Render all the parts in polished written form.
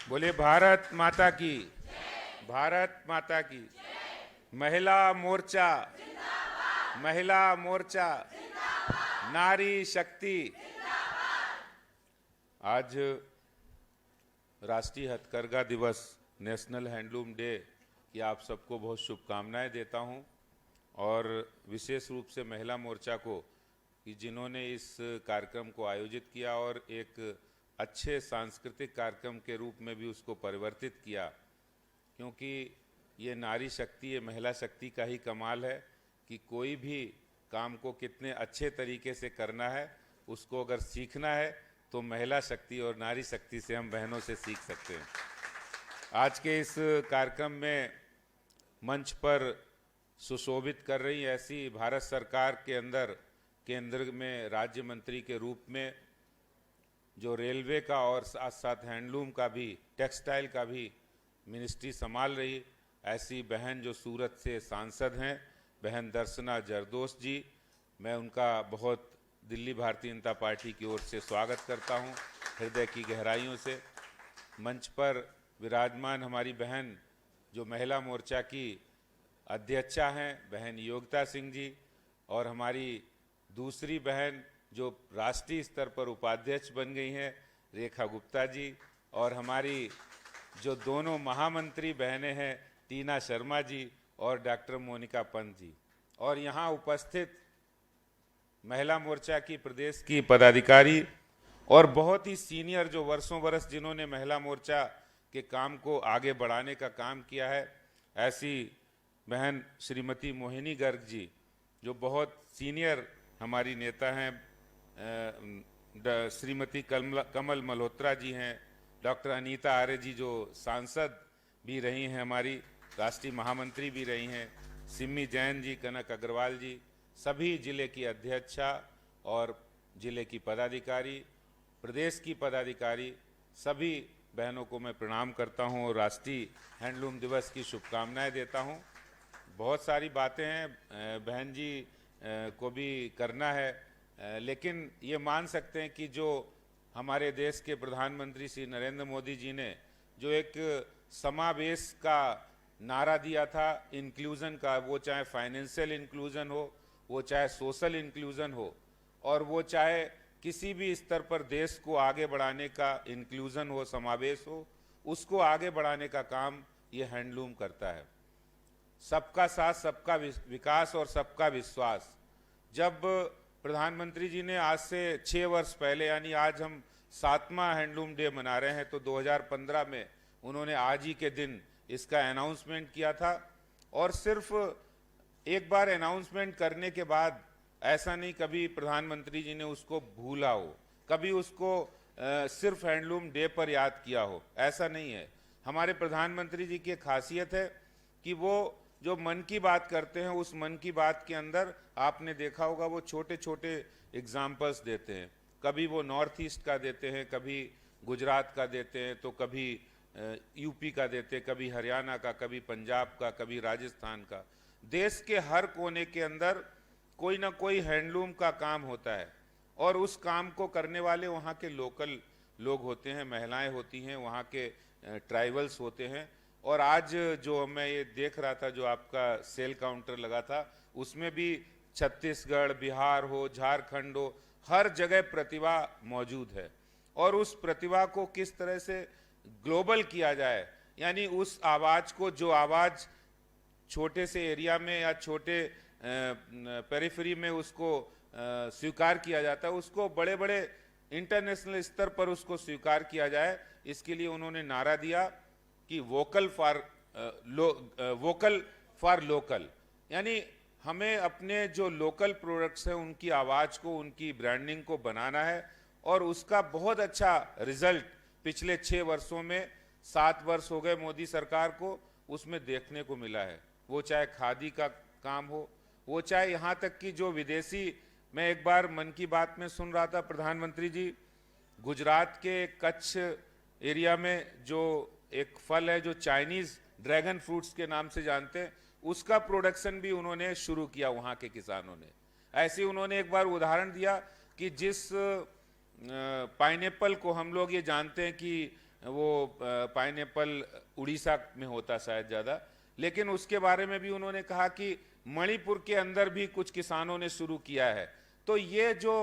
बोले भारत माता की, भारत माता की। महिला मोर्चा, महिला मोर्चा, नारी शक्ति। आज राष्ट्रीय हथकरघा दिवस, नेशनल हैंडलूम डे की आप सबको बहुत शुभकामनाएं देता हूं और विशेष रूप से महिला मोर्चा को कि जिन्होंने इस कार्यक्रम को आयोजित किया और एक अच्छे सांस्कृतिक कार्यक्रम के रूप में भी उसको परिवर्तित किया, क्योंकि ये नारी शक्ति, ये महिला शक्ति का ही कमाल है कि कोई भी काम को कितने अच्छे तरीके से करना है, उसको अगर सीखना है तो महिला शक्ति और नारी शक्ति से हम बहनों से सीख सकते हैं। आज के इस कार्यक्रम में मंच पर सुशोभित कर रही ऐसी भारत सरकार के अंदर केंद्र में राज्य मंत्री के रूप में जो रेलवे का और साथ साथ हैंडलूम का भी, टेक्सटाइल का भी मिनिस्ट्री संभाल रही ऐसी बहन जो सूरत से सांसद हैं, बहन दर्शना जरदोश जी, मैं उनका बहुत दिल्ली भारतीय जनता पार्टी की ओर से स्वागत करता हूं, हृदय की गहराइयों से। मंच पर विराजमान हमारी बहन जो महिला मोर्चा की अध्यक्षा हैं, बहन योगिता सिंह जी, और हमारी दूसरी बहन जो राष्ट्रीय स्तर पर उपाध्यक्ष बन गई हैं, रेखा गुप्ता जी, और हमारी जो दोनों महामंत्री बहनें हैं, टीना शर्मा जी और डॉक्टर मोनिका पंत जी, और यहाँ उपस्थित महिला मोर्चा की प्रदेश की पदाधिकारी और बहुत ही सीनियर जो वर्षों बरस जिन्होंने महिला मोर्चा के काम को आगे बढ़ाने का काम किया है, ऐसी बहन श्रीमती मोहिनी गर्ग जी जो बहुत सीनियर हमारी नेता हैं, श्रीमती कमल मल्होत्रा जी हैं, डॉक्टर अनीता आर्य जी जो सांसद भी रही हैं, हमारी राष्ट्रीय महामंत्री भी रही हैं, सिमी जैन जी, कनक अग्रवाल जी, सभी जिले की अध्यक्षा और जिले की पदाधिकारी, प्रदेश की पदाधिकारी, सभी बहनों को मैं प्रणाम करता हूं और राष्ट्रीय हैंडलूम दिवस की शुभकामनाएं देता हूं। बहुत सारी बातें हैं बहन जी को भी करना है, लेकिन ये मान सकते हैं कि जो हमारे देश के प्रधानमंत्री श्री नरेंद्र मोदी जी ने जो एक समावेश का नारा दिया था, इंक्लूजन का, वो चाहे फाइनेंशियल इंक्लूजन हो, वो चाहे सोशल इंक्लूजन हो, और वो चाहे किसी भी स्तर पर देश को आगे बढ़ाने का इंक्लूजन हो, समावेश हो, उसको आगे बढ़ाने का काम ये हैंडलूम करता है। सबका साथ, सबका विकास और सबका विश्वास। जब प्रधानमंत्री जी ने आज से 6 वर्ष पहले, यानी आज हम 7वां हैंडलूम डे मना रहे हैं, तो 2015 में उन्होंने आज ही के दिन इसका अनाउंसमेंट किया था, और सिर्फ एक बार अनाउंसमेंट करने के बाद ऐसा नहीं कभी प्रधानमंत्री जी ने उसको भूला हो, कभी उसको सिर्फ हैंडलूम डे पर याद किया हो, ऐसा नहीं है। हमारे प्रधानमंत्री जी की खासियत है कि वो जो मन की बात करते हैं, उस मन की बात के अंदर आपने देखा होगा वो छोटे छोटे एग्जाम्पल्स देते हैं। कभी वो नॉर्थ ईस्ट का देते हैं, कभी गुजरात का देते हैं, तो कभी यूपी का देते, कभी हरियाणा का, कभी पंजाब का, कभी राजस्थान का। देश के हर कोने के अंदर कोई ना कोई हैंडलूम का काम होता है, और उस काम को करने वाले वहाँ के लोकल लोग होते हैं, महिलाएं होती हैं, वहाँ के ट्राइबल्स होते हैं। और आज जो मैं ये देख रहा था, जो आपका सेल काउंटर लगा था, उसमें भी छत्तीसगढ़, बिहार हो, झारखंड हो, हर जगह प्रतिभा मौजूद है, और उस प्रतिभा को किस तरह से ग्लोबल किया जाए, यानी उस आवाज़ को, जो आवाज़ छोटे से एरिया में या छोटे पेरिफेरी में उसको स्वीकार किया जाता है, उसको बड़े बड़े इंटरनेशनल स्तर पर उसको स्वीकार किया जाए। इसके लिए उन्होंने नारा दिया कि वोकल फॉर लोकल, यानी हमें अपने जो लोकल प्रोडक्ट्स हैं उनकी आवाज़ को, उनकी ब्रांडिंग को बनाना है, और उसका बहुत अच्छा रिजल्ट पिछले 6 वर्षों में, 7 वर्ष हो गए मोदी सरकार को, उसमें देखने को मिला है। वो चाहे खादी का काम हो, वो चाहे यहाँ तक कि जो विदेशी, मैं एक बार मन की बात में सुन रहा था, प्रधानमंत्री जी गुजरात के कच्छ एरिया में जो एक फल है जो चाइनीज ड्रैगन फ्रूट्स के नाम से जानते हैं, उसका प्रोडक्शन भी उन्होंने शुरू किया वहाँ के किसानों ने। ऐसे उन्होंने एक बार उदाहरण दिया कि जिस पाइनएप्पल को हम लोग ये जानते हैं कि वो पाइनएप्पल उड़ीसा में होता शायद ज़्यादा, लेकिन उसके बारे में भी उन्होंने कहा कि मणिपुर के अंदर भी कुछ किसानों ने शुरू किया है। तो ये जो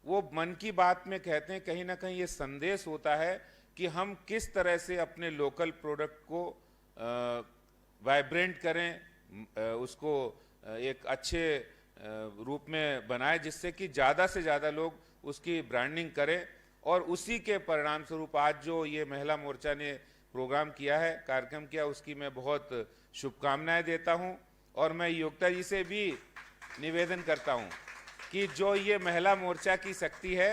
वो मन की बात में कहते हैं, कहीं ना कहीं ये संदेश होता है कि हम किस तरह से अपने लोकल प्रोडक्ट को वाइब्रेंट करें, उसको एक अच्छे रूप में बनाएं, जिससे कि ज़्यादा से ज़्यादा लोग उसकी ब्रांडिंग करें। और उसी के परिणाम स्वरूप आज जो ये महिला मोर्चा ने प्रोग्राम किया है, कार्यक्रम किया, उसकी मैं बहुत शुभकामनाएं देता हूं। और मैं योगिता जी से भी निवेदन करता हूं कि जो ये महिला मोर्चा की शक्ति है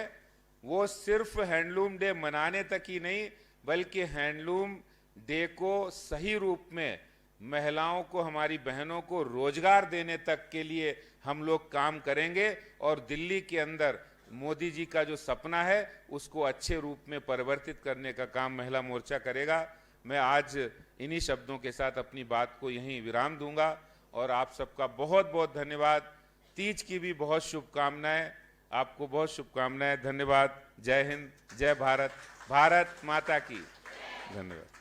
वो सिर्फ हैंडलूम डे मनाने तक ही नहीं, बल्कि हैंडलूम डे को सही रूप में महिलाओं को, हमारी बहनों को रोजगार देने तक के लिए हम लोग काम करेंगे। और दिल्ली के अंदर मोदी जी का जो सपना है उसको अच्छे रूप में परिवर्तित करने का काम महिला मोर्चा करेगा। मैं आज इन्हीं शब्दों के साथ अपनी बात को यहीं विराम दूंगा और आप सबका बहुत बहुत धन्यवाद। तीज की भी बहुत शुभकामनाएं, आपको बहुत शुभकामनाएं। धन्यवाद। जय हिंद, जय भारत, भारत माता की। धन्यवाद।